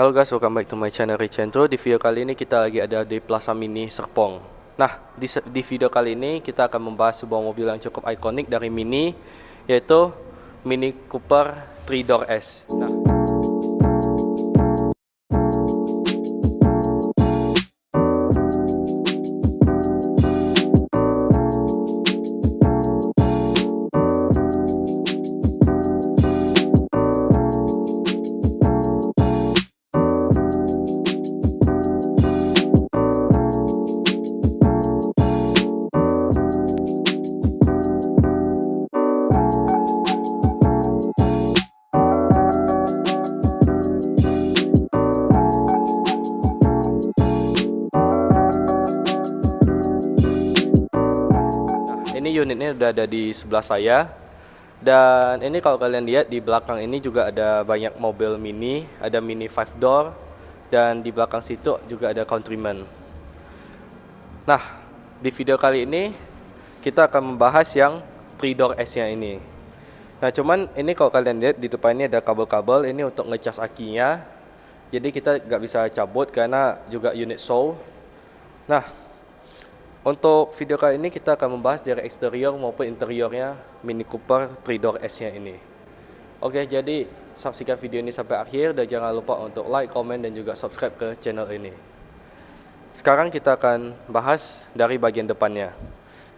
Halo guys, welcome back to my channel Richentro. Di video kali ini kita lagi ada di Plaza Mini Serpong. Nah, di video kali ini kita akan membahas sebuah mobil yang cukup ikonik dari Mini, yaitu Mini Cooper 3-Door S. Nah, ini unitnya udah ada di sebelah saya. Dan ini kalau kalian lihat di belakang ini juga ada banyak mobil Mini, ada Mini 5 door, dan di belakang situ juga ada Countryman. Nah, di video kali ini kita akan membahas yang 3-Door S-nya ini. Nah, cuman ini kalau kalian lihat di depan ini ada kabel-kabel ini untuk ngecas akinya. Jadi kita nggak bisa cabut karena juga unit show. Nah, untuk video kali ini kita akan membahas dari eksterior maupun interiornya Mini Cooper 3-Door S-nya ini. Oke, jadi saksikan video ini sampai akhir dan jangan lupa untuk like, komen, dan juga subscribe ke channel ini. Sekarang kita akan bahas dari bagian depannya.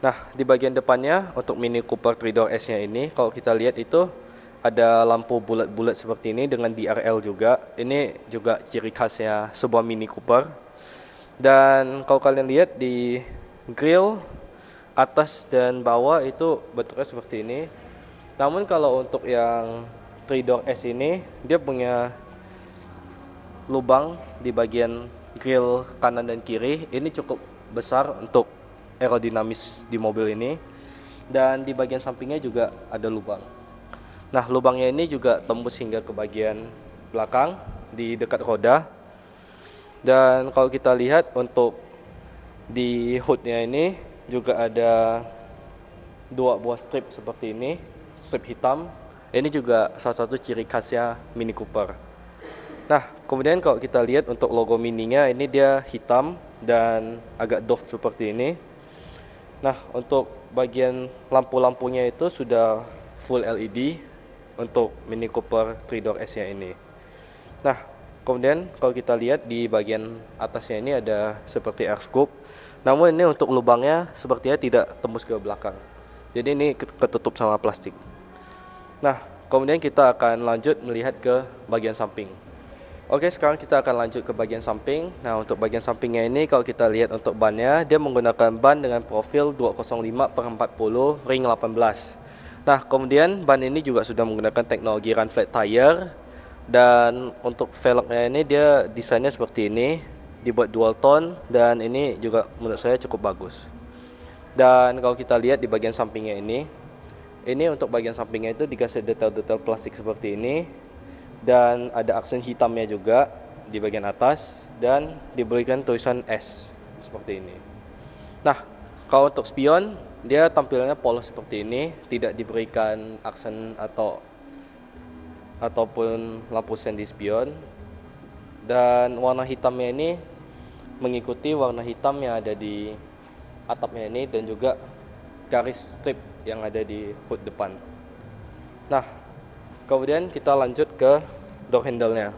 Nah, di bagian depannya untuk Mini Cooper 3-Door S-nya ini, kalau kita lihat itu ada lampu bulat-bulat seperti ini dengan DRL juga. Ini juga ciri khasnya sebuah Mini Cooper. Dan kalau kalian lihat di grill atas dan bawah itu bentuknya seperti ini. Namun kalau untuk yang 3-Door S ini, dia punya lubang di bagian grill kanan dan kiri. Ini cukup besar untuk aerodinamis di mobil ini. Dan di bagian sampingnya juga ada lubang. Nah, lubangnya ini juga tembus hingga ke bagian belakang di dekat roda. Dan kalau kita lihat untuk di hoodnya ini juga ada dua buah strip seperti ini, strip hitam. Ini juga salah satu ciri khasnya Mini Cooper. Nah, kemudian kalau kita lihat untuk logo Mininya ini dia hitam dan agak doff seperti ini. Nah, untuk bagian lampu-lampunya itu sudah full LED untuk Mini Cooper 3-Door S-nya ini. Nah, kemudian kalau kita lihat di bagian atasnya ini ada seperti air scoop. Namun ini untuk lubangnya sepertinya tidak tembus ke belakang. Jadi ini ketutup sama plastik. Nah, kemudian kita akan lanjut melihat ke bagian samping. Oke, sekarang kita akan lanjut ke bagian samping. Nah, untuk bagian sampingnya ini kalau kita lihat untuk bannya, dia menggunakan ban dengan profil 205/40 ring 18. Nah, kemudian ban ini juga sudah menggunakan teknologi run flat tire. Dan untuk velgnya ini dia desainnya seperti ini, dibuat dual tone, dan ini juga menurut saya cukup bagus. Dan kalau kita lihat di bagian sampingnya ini untuk bagian sampingnya itu dikasih detail-detail plastik seperti ini, dan ada aksen hitamnya juga di bagian atas, dan diberikan tulisan S seperti ini. Nah, kalau untuk spion dia tampilnya polos seperti ini, tidak diberikan aksen ataupun lampu sen di spion. Dan warna hitamnya ini mengikuti warna hitam yang ada di atapnya ini dan juga garis strip yang ada di hood depan. Nah, kemudian kita lanjut ke door handle-nya.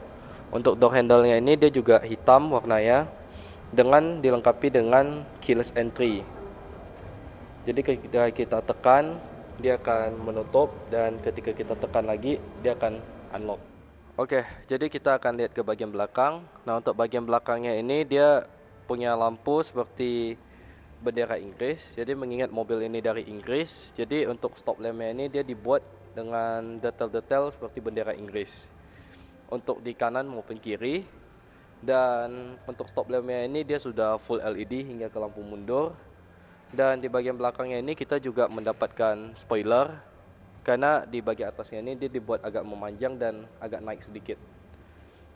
Untuk door handle-nya ini dia juga hitam warnanya dengan dilengkapi dengan keyless entry. Jadi ketika kita tekan dia akan menutup, dan ketika kita tekan lagi dia akan unlock. Oke, jadi kita akan lihat ke bagian belakang. Nah, untuk bagian belakangnya ini dia punya lampu seperti bendera Inggris. Jadi mengingat mobil ini dari Inggris, jadi untuk stop lampnya ini dia dibuat dengan detail-detail seperti bendera Inggris untuk di kanan maupun kiri. Dan untuk stop lampnya ini dia sudah full LED hingga ke lampu mundur. Dan di bagian belakangnya ini kita juga mendapatkan spoiler, karena di bagian atasnya ini dia dibuat agak memanjang dan agak naik sedikit.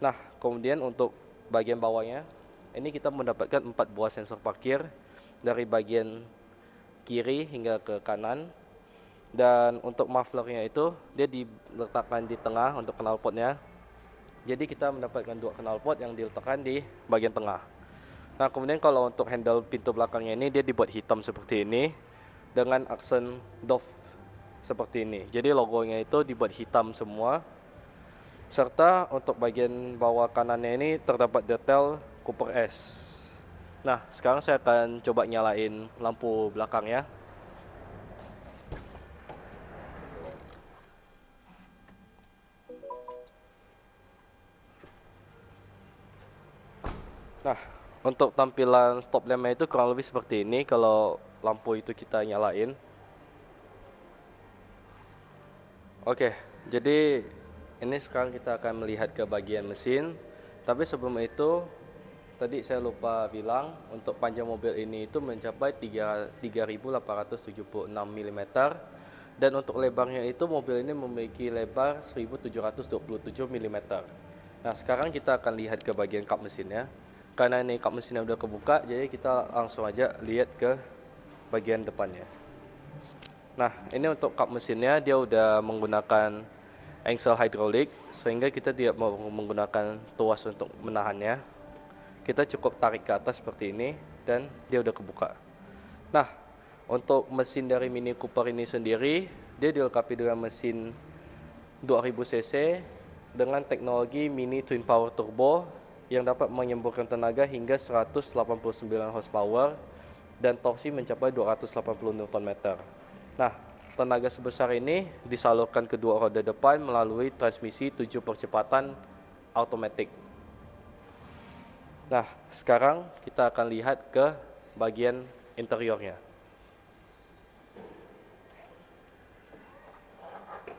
Nah, kemudian untuk bagian bawahnya ini kita mendapatkan 4 buah sensor parkir dari bagian kiri hingga ke kanan. Dan untuk mufflernya itu dia diletakkan di tengah untuk knalpotnya. Jadi kita mendapatkan dua knalpot yang diletakkan di bagian tengah. Nah, kemudian kalau untuk handle pintu belakangnya ini dia dibuat hitam seperti ini dengan aksen Dove seperti ini. Jadi logonya itu dibuat hitam semua. Serta untuk bagian bawah kanannya ini terdapat detail Cooper S. Nah, sekarang saya akan coba nyalain lampu belakang ya. Nah, untuk tampilan stop lampnya itu kurang lebih seperti ini kalau lampu itu kita nyalain. Oke, jadi ini sekarang kita akan melihat ke bagian mesin. Tapi sebelum itu, tadi saya lupa bilang untuk panjang mobil ini itu mencapai 3.876 mm. Dan untuk lebarnya itu mobil ini memiliki lebar 1.727 mm. Nah, sekarang kita akan lihat ke bagian kap mesinnya. Karena ini kap mesinnya udah kebuka, jadi kita langsung aja lihat ke bagian depannya. Nah, ini untuk kap mesinnya dia udah menggunakan engsel hidrolik sehingga kita tidak mau menggunakan tuas untuk menahannya. Kita cukup tarik ke atas seperti ini dan dia udah kebuka. Nah, untuk mesin dari Mini Cooper ini sendiri, dia dilengkapi dengan mesin 2000 cc dengan teknologi Mini Twin Power Turbo yang dapat menyemburkan tenaga hingga 189 horsepower dan torsi mencapai 280 Nm. Nah, tenaga sebesar ini disalurkan kedua roda depan melalui transmisi 7 percepatan automatic. Nah, sekarang kita akan lihat ke bagian interiornya.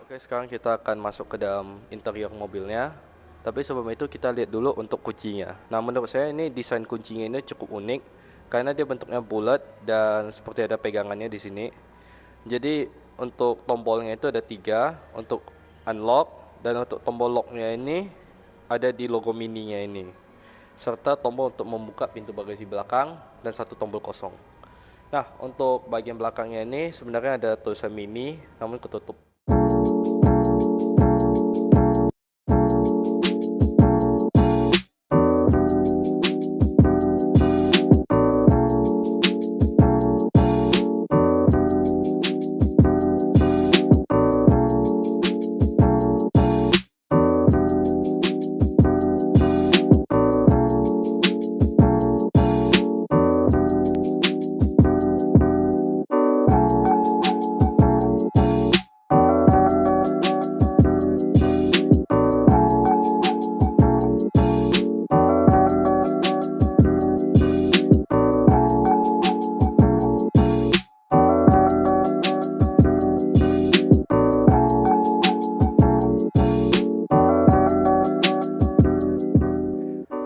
Oke, sekarang kita akan masuk ke dalam interior mobilnya. Tapi sebelum itu kita lihat dulu untuk kuncinya. Nah, menurut saya ini desain kuncinya ini cukup unik karena dia bentuknya bulat dan seperti ada pegangannya di sini. Jadi untuk tombolnya itu ada 3 untuk unlock, dan untuk tombol locknya ini ada di logo mininya ini. Serta tombol untuk membuka pintu bagasi belakang dan 1 tombol kosong. Nah, untuk bagian belakangnya ini sebenarnya ada tulisan mini namun ketutup.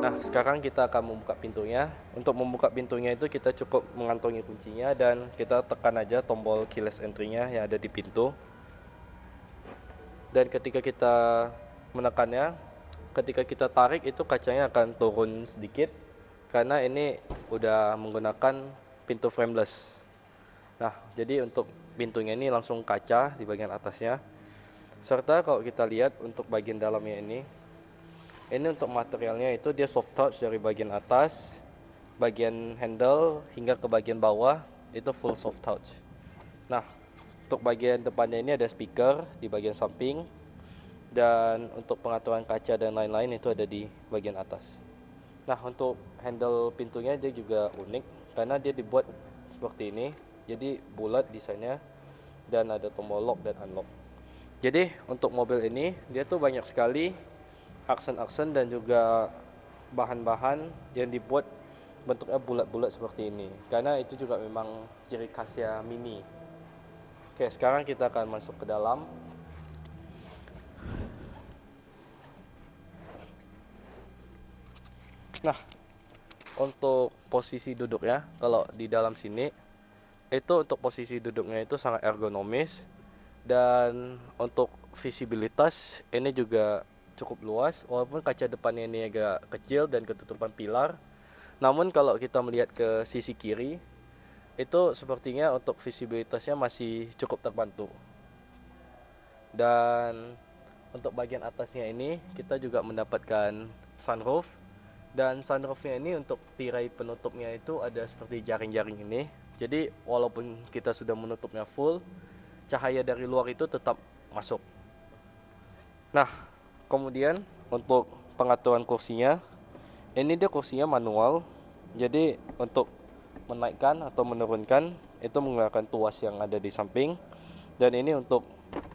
Nah, sekarang kita akan membuka pintunya. Untuk membuka pintunya itu kita cukup mengantongi kuncinya dan kita tekan aja tombol keyless entry-nya yang ada di pintu. Dan ketika kita menekannya, ketika kita tarik itu kacanya akan turun sedikit karena ini udah menggunakan pintu frameless. Nah, jadi untuk pintunya ini langsung kaca di bagian atasnya. Serta kalau kita lihat untuk bagian dalamnya ini untuk materialnya itu dia soft touch dari bagian atas, bagian handle hingga ke bagian bawah itu full soft touch. Nah, untuk bagian depannya ini ada speaker di bagian samping, dan untuk pengaturan kaca dan lain-lain itu ada di bagian atas. Nah, untuk handle pintunya dia juga unik karena dia dibuat seperti ini, jadi bulat desainnya dan ada tombol lock dan unlock. Jadi untuk mobil ini dia tuh banyak sekali aksen-aksen dan juga bahan-bahan yang dibuat bentuknya bulat-bulat seperti ini karena itu juga memang ciri khasnya Mini. Oke, sekarang kita akan masuk ke dalam. Nah, untuk posisi duduknya kalau di dalam sini itu untuk posisi duduknya itu sangat ergonomis, dan untuk visibilitas ini juga cukup luas walaupun kaca depannya ini agak kecil dan ketutupan pilar. Namun kalau kita melihat ke sisi kiri itu sepertinya untuk visibilitasnya masih cukup terbantu. Dan untuk bagian atasnya ini kita juga mendapatkan sunroof, dan sunroofnya ini untuk tirai penutupnya itu ada seperti jaring-jaring ini. Jadi walaupun kita sudah menutupnya full, cahaya dari luar itu tetap masuk. Nah, kemudian untuk pengaturan kursinya, ini dia kursinya manual. Jadi untuk menaikkan atau menurunkan itu menggunakan tuas yang ada di samping, dan ini untuk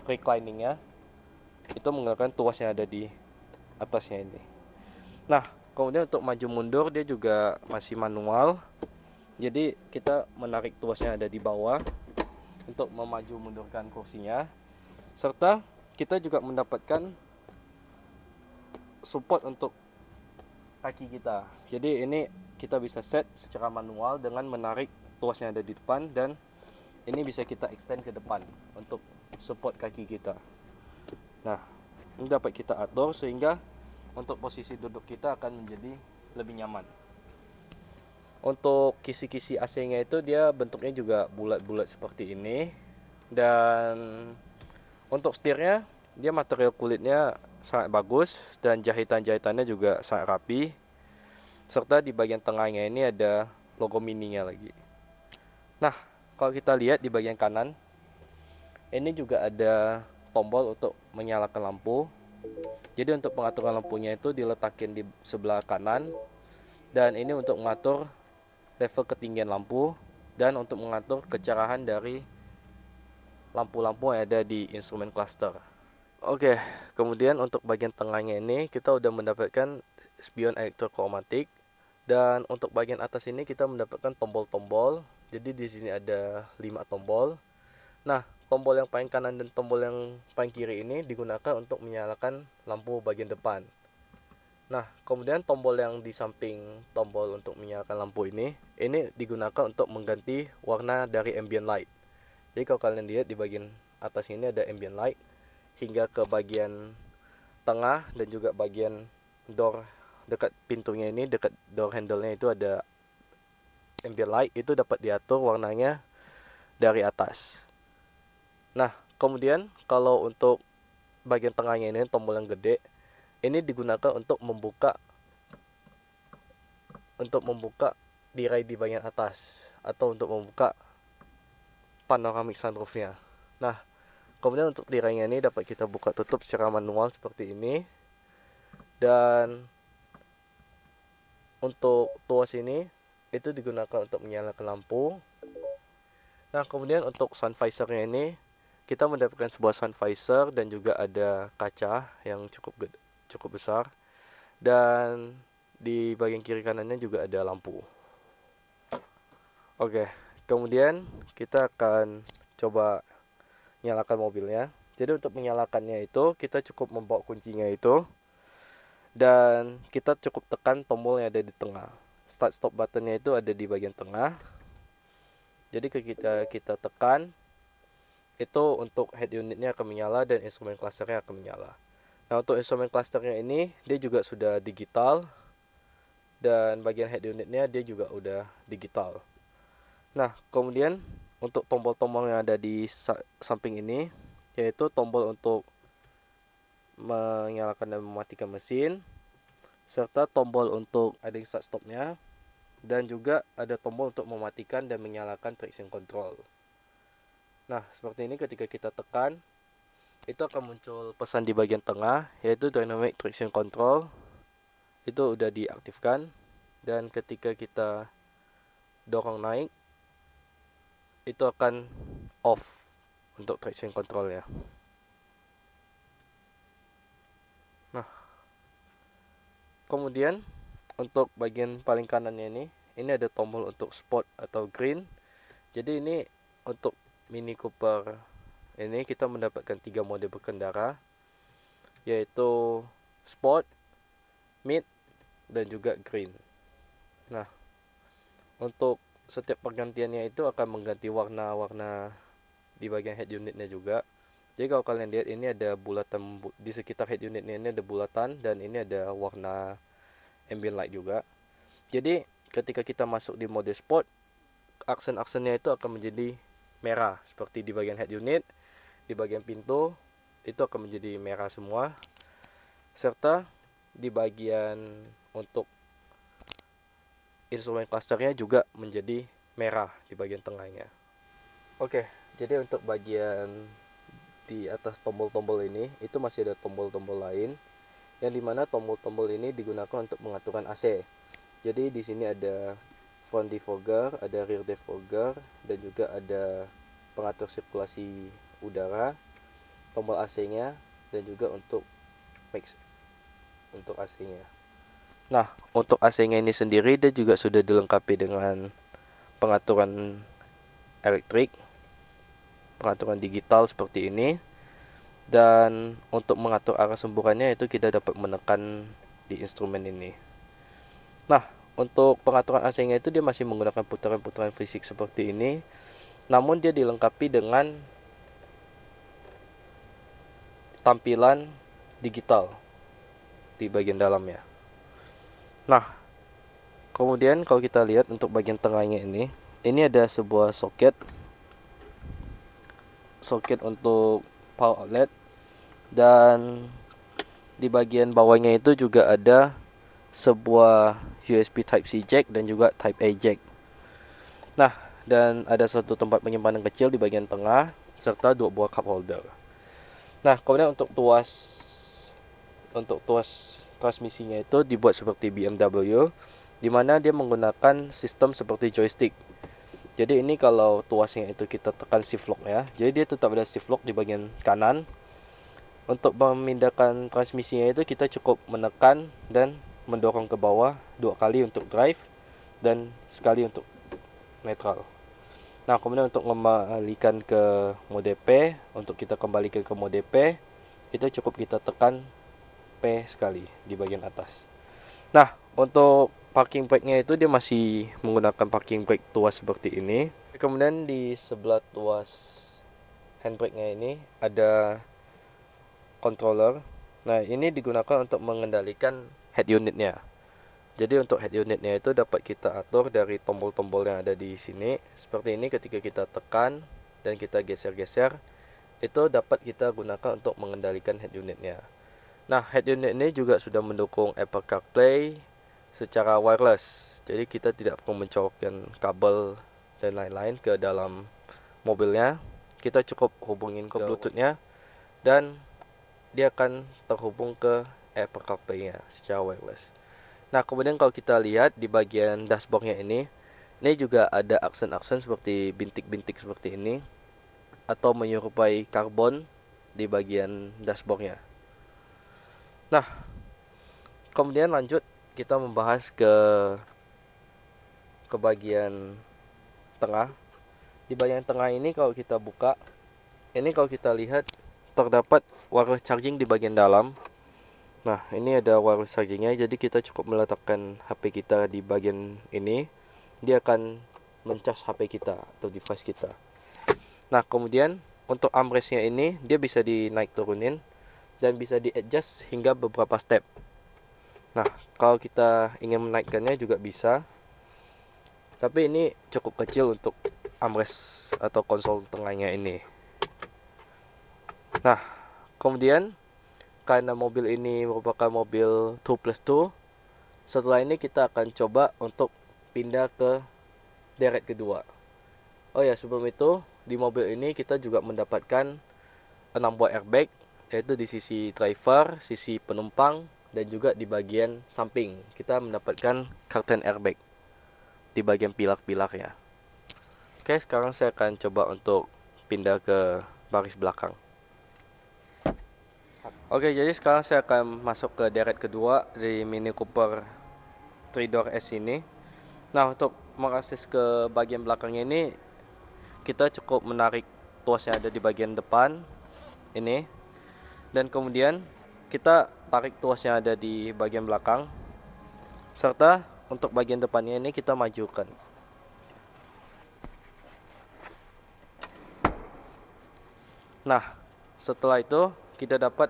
recliningnya itu menggunakan tuas yang ada di atasnya ini. Nah, kemudian untuk maju mundur dia juga masih manual. Jadi kita menarik tuasnya ada di bawah untuk memaju mundurkan kursinya. Serta kita juga mendapatkan support untuk kaki kita. Jadi ini kita bisa set secara manual dengan menarik tuasnya ada di depan, dan ini bisa kita extend ke depan untuk support kaki kita. Nah, ini dapat kita atur sehingga untuk posisi duduk kita akan menjadi lebih nyaman. Untuk kisi-kisi AC-nya itu dia bentuknya juga bulat-bulat seperti ini, dan untuk setirnya dia material kulitnya sangat bagus dan jahitan-jahitannya juga sangat rapi. Serta di bagian tengahnya ini ada logo mininya lagi. Nah, kalau kita lihat di bagian kanan, ini juga ada tombol untuk menyalakan lampu. Jadi untuk pengaturan lampunya itu diletakin di sebelah kanan, dan ini untuk mengatur level ketinggian lampu dan untuk mengatur kecerahan dari lampu-lampu yang ada di instrumen cluster. Oke, kemudian untuk bagian tengahnya ini kita udah mendapatkan spion elektrokromatik, dan untuk bagian atas ini kita mendapatkan tombol-tombol. Jadi di sini ada 5 tombol. Nah, tombol yang paling kanan dan tombol yang paling kiri ini digunakan untuk menyalakan lampu bagian depan. Nah, kemudian tombol yang di samping tombol untuk menyalakan lampu ini digunakan untuk mengganti warna dari ambient light. Jadi kalau kalian lihat di bagian atas ini ada ambient light, hingga ke bagian tengah dan juga bagian door dekat pintunya ini, dekat door handle-nya itu ada ambient light, itu dapat diatur warnanya dari atas. Nah, kemudian kalau untuk bagian tengahnya ini tombol yang gede, ini digunakan untuk membuka tirai di bagian atas atau untuk membuka panoramic sunroofnya. Nah, kemudian untuk tirainya ini dapat kita buka tutup secara manual seperti ini, dan untuk tuas ini itu digunakan untuk menyalakan lampu. Nah, kemudian untuk sun visornya ini kita mendapatkan sebuah sun visor dan juga ada kaca yang cukup besar, dan di bagian kiri kanannya juga ada lampu. Oke, kemudian kita akan coba nyalakan mobilnya. Jadi untuk menyalakannya itu kita cukup membawa kuncinya itu, dan kita cukup tekan tombol yang ada di tengah. Start stop buttonnya itu ada di bagian tengah. Jadi kita tekan itu, untuk head unitnya akan menyala dan instrumen clusternya akan menyala. Nah, untuk instrumen clusternya ini dia juga sudah digital, dan bagian head unitnya dia juga udah digital. Nah, kemudian untuk tombol-tombol yang ada di samping ini, yaitu tombol untuk menyalakan dan mematikan mesin, serta tombol untuk idling start stopnya, dan juga ada tombol untuk mematikan dan menyalakan traction control. Nah, seperti ini ketika kita tekan, itu akan muncul pesan di bagian tengah, yaitu dynamic traction control. Itu udah diaktifkan, dan ketika kita dorong naik, itu akan off untuk traction control ya. Nah, kemudian untuk bagian paling kanannya ini ada tombol untuk sport atau green. Jadi ini untuk Mini Cooper ini kita mendapatkan 3 mode berkendara, yaitu sport, mid, dan juga green. Nah, untuk setiap pergantiannya itu akan mengganti warna-warna di bagian head unitnya juga. Jadi kalau kalian lihat ini ada bulatan di sekitar head unitnya, ini ada bulatan, dan ini ada warna ambient light juga. Jadi ketika kita masuk di mode sport, aksen-aksennya itu akan menjadi merah seperti di bagian head unit, di bagian pintu itu akan menjadi merah semua, serta di bagian untuk instrumen clusternya juga menjadi merah di bagian tengahnya. Oke, jadi untuk bagian di atas tombol-tombol ini itu masih ada tombol-tombol lain, yang dimana tombol-tombol ini digunakan untuk pengaturan AC. Jadi di sini ada front defogger, ada rear defogger, dan juga ada pengatur sirkulasi udara, tombol AC-nya, dan juga untuk mix untuk AC-nya. Nah, untuk AC-nya ini sendiri dia juga sudah dilengkapi dengan pengaturan elektrik, pengaturan digital seperti ini. Dan untuk mengatur arah semburannya itu kita dapat menekan di instrumen ini. Nah, untuk pengaturan AC-nya itu dia masih menggunakan putaran-putaran fisik seperti ini, namun dia dilengkapi dengan tampilan digital di bagian dalamnya. Nah, kemudian kalau kita lihat untuk bagian tengahnya ini ada sebuah soket untuk power outlet, dan di bagian bawahnya itu juga ada sebuah USB Type-C jack dan juga Type-A jack. Nah, dan ada satu tempat penyimpanan kecil di bagian tengah serta 2 buah cup holder. Nah, kemudian untuk tuas transmisinya itu dibuat seperti BMW, di mana dia menggunakan sistem seperti joystick. Jadi ini kalau tuasnya itu kita tekan shift lock ya. Jadi dia tetap ada shift lock di bagian kanan. Untuk memindahkan transmisinya itu kita cukup menekan dan mendorong ke bawah 2 kali untuk drive dan sekali untuk netral. Nah, kemudian untuk mengembalikan ke mode P, untuk kita kembalikan ke mode P, itu cukup kita tekan P sekali di bagian atas. Nah, untuk parking brake-nya itu dia masih menggunakan parking brake tuas seperti ini. Kemudian di sebelah tuas handbrake-nya ini ada controller. Nah, ini digunakan untuk mengendalikan head unitnya. Jadi untuk head unitnya itu dapat kita atur dari tombol-tombol yang ada di sini. Seperti ini, ketika kita tekan dan kita geser-geser, itu dapat kita gunakan untuk mengendalikan head unitnya. Nah, head unit ini juga sudah mendukung Apple CarPlay secara wireless. Jadi kita tidak perlu mencolokkan kabel dan lain-lain ke dalam mobilnya. Kita cukup hubungin ke Bluetooth-nya dan dia akan terhubung ke Apple CarPlay-nya secara wireless. Nah, kemudian kalau kita lihat di bagian dashboard-nya ini juga ada aksen-aksen seperti bintik-bintik seperti ini atau menyerupai karbon di bagian dashboard-nya. Nah, kemudian lanjut kita membahas ke bagian tengah. Di bagian tengah ini kalau kita buka, ini kalau kita lihat terdapat wireless charging di bagian dalam. Nah, ini ada wireless chargingnya, jadi kita cukup meletakkan HP kita di bagian ini, dia akan mencas HP kita atau device kita. Nah, kemudian untuk armrestnya ini dia bisa dinaik turunin dan bisa di adjust hingga beberapa step. Nah, kalau kita ingin menaikkannya juga bisa, tapi ini cukup kecil untuk armrest atau konsol tengahnya ini. Nah, kemudian karena mobil ini merupakan mobil 2+2, setelah ini kita akan coba untuk pindah ke deret kedua. Oh ya, sebelum itu di mobil ini kita juga mendapatkan 6 buah airbag, yaitu di sisi driver, sisi penumpang, dan juga di bagian samping kita mendapatkan curtain airbag di bagian pilar-pilarnya. Oke, sekarang saya akan coba untuk pindah ke baris belakang. Oke, jadi sekarang saya akan masuk ke deret kedua di Mini Cooper 3-Door S ini. Nah, untuk mengakses ke bagian belakangnya ini, kita cukup menarik tuas yang ada di bagian depan ini, dan kemudian kita tarik tuas yang ada di bagian belakang, serta untuk bagian depannya ini kita majukan. Nah, setelah itu kita dapat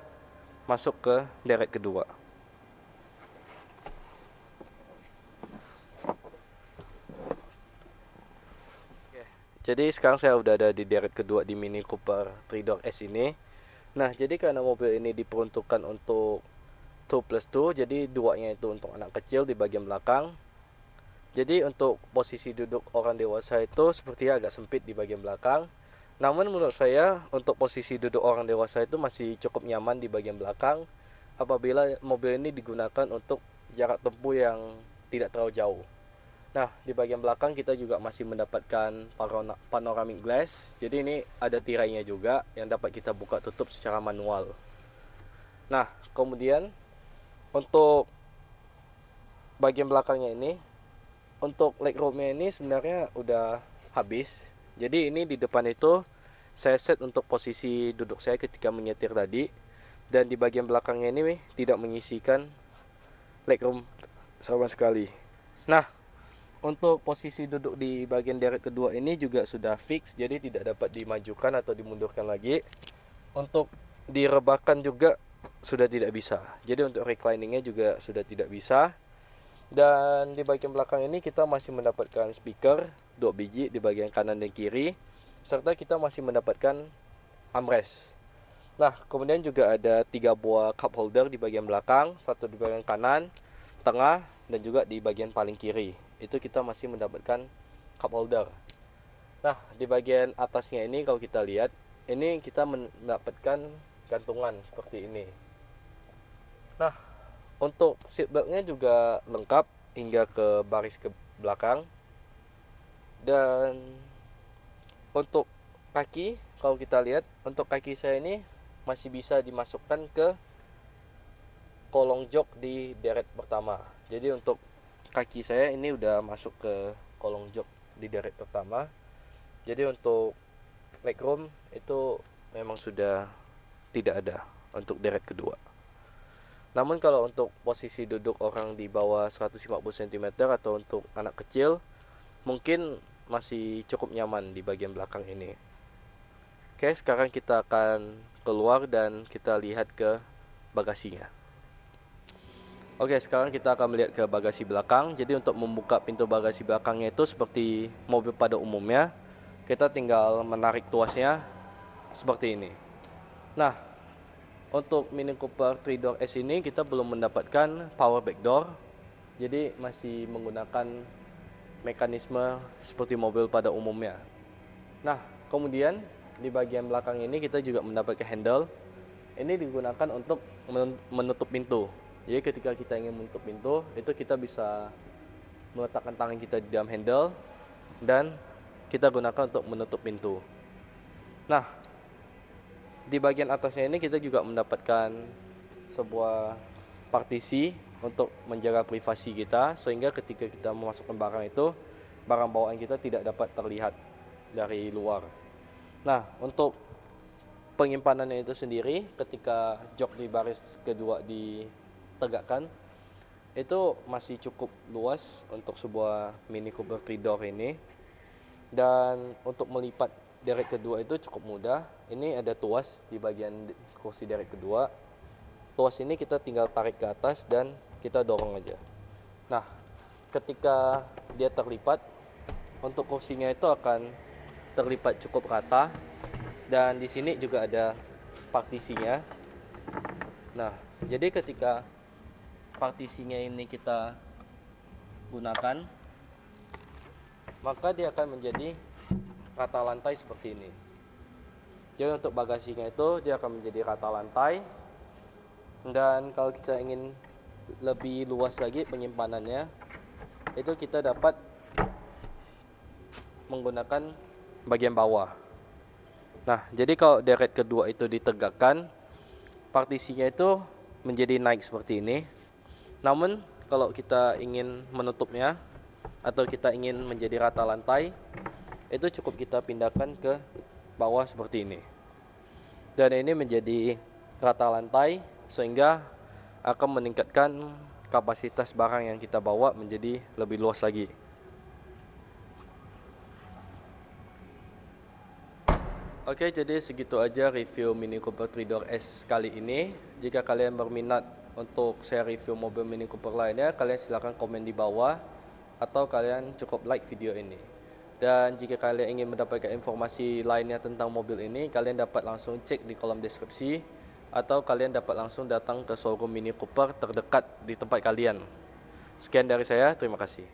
masuk ke deret kedua. Oke, jadi sekarang saya udah ada di deret kedua di Mini Cooper 3-Door S ini. Nah, jadi karena mobil ini diperuntukkan untuk 2+2, jadi duanya itu untuk anak kecil di bagian belakang. Jadi untuk posisi duduk orang dewasa itu sepertinya agak sempit di bagian belakang. Namun menurut saya untuk posisi duduk orang dewasa itu masih cukup nyaman di bagian belakang apabila mobil ini digunakan untuk jarak tempuh yang tidak terlalu jauh. Nah, di bagian belakang kita juga masih mendapatkan panoramic glass. Jadi ini ada tirainya juga yang dapat kita buka tutup secara manual. Nah, kemudian untuk bagian belakangnya ini, untuk legroomnya ini sebenarnya udah habis. Jadi ini di depan itu saya set untuk posisi duduk saya ketika menyetir tadi, dan di bagian belakangnya ini tidak menyisikan legroom sama sekali. Nah, untuk posisi duduk di bagian deret kedua ini juga sudah fix, jadi tidak dapat dimajukan atau dimundurkan lagi. Untuk direbahkan juga sudah tidak bisa. Jadi untuk recliningnya juga sudah tidak bisa. Dan di bagian belakang ini kita masih mendapatkan speaker 2 biji di bagian kanan dan kiri, serta kita masih mendapatkan armrest. Nah, kemudian juga ada 3 buah cup holder di bagian belakang, satu di bagian kanan, tengah, dan juga di bagian paling kiri. Itu kita masih mendapatkan cup holder. Nah, di bagian atasnya ini kalau kita lihat, ini kita mendapatkan gantungan seperti ini. Nah, untuk seatbeltnya juga lengkap hingga ke baris ke belakang. Dan untuk kaki, kalau kita lihat, untuk kaki saya ini masih bisa dimasukkan ke kolong jok di deret pertama. Jadi untuk kaki saya ini udah masuk ke kolong jok di deret pertama. Jadi untuk legroom itu memang sudah tidak ada untuk deret kedua. Namun kalau untuk posisi duduk orang di bawah 150 cm atau untuk anak kecil, mungkin masih cukup nyaman di bagian belakang ini. Oke, sekarang kita akan keluar dan kita lihat ke bagasinya. Oke, sekarang kita akan melihat ke bagasi belakang. Jadi untuk membuka pintu bagasi belakangnya itu seperti mobil pada umumnya, kita tinggal menarik tuasnya seperti ini. Nah, untuk Mini Cooper 3-Door S ini kita belum mendapatkan power back door. Jadi masih menggunakan mekanisme seperti mobil pada umumnya. Nah, kemudian di bagian belakang ini kita juga mendapatkan handle. Ini digunakan untuk menutup pintu. Jadi ketika kita ingin menutup pintu, itu kita bisa meletakkan tangan kita di dalam handle dan kita gunakan untuk menutup pintu. Nah, di bagian atasnya ini kita juga mendapatkan sebuah partisi untuk menjaga privasi kita, sehingga ketika kita memasukkan barang itu, barang bawaan kita tidak dapat terlihat dari luar. Nah, untuk penyimpanannya itu sendiri, ketika jok di baris kedua ditegakkan, itu masih cukup luas untuk sebuah Mini Cooper 3-Door ini. Dan untuk melipat deret kedua itu cukup mudah. Ini ada tuas di bagian kursi deret kedua. Tuas ini kita tinggal tarik ke atas dan kita dorong aja. Nah, ketika dia terlipat, untuk kursinya itu akan terlipat cukup rata. Dan di sini juga ada partisinya. Nah, jadi ketika partisinya ini kita gunakan, maka dia akan menjadi rata lantai seperti ini. Jadi untuk bagasinya itu dia akan menjadi rata lantai. Dan kalau kita ingin lebih luas lagi penyimpanannya, itu kita dapat menggunakan bagian bawah. Nah, jadi kalau deret kedua itu ditegakkan, partisinya itu menjadi naik seperti ini. Namun kalau kita ingin menutupnya atau kita ingin menjadi rata lantai, itu cukup kita pindahkan ke bawah seperti ini. Dan ini menjadi rata lantai sehingga akan meningkatkan kapasitas barang yang kita bawa menjadi lebih luas lagi. Oke, jadi segitu aja review Mini Cooper 3-Door S kali ini. Jika kalian berminat untuk saya review mobil Mini Cooper lainnya, kalian silahkan komen di bawah atau kalian cukup like video ini. Dan jika kalian ingin mendapatkan informasi lainnya tentang mobil ini, kalian dapat langsung cek di kolom deskripsi, atau kalian dapat langsung datang ke showroom Mini Cooper terdekat di tempat kalian. Sekian dari saya, terima kasih.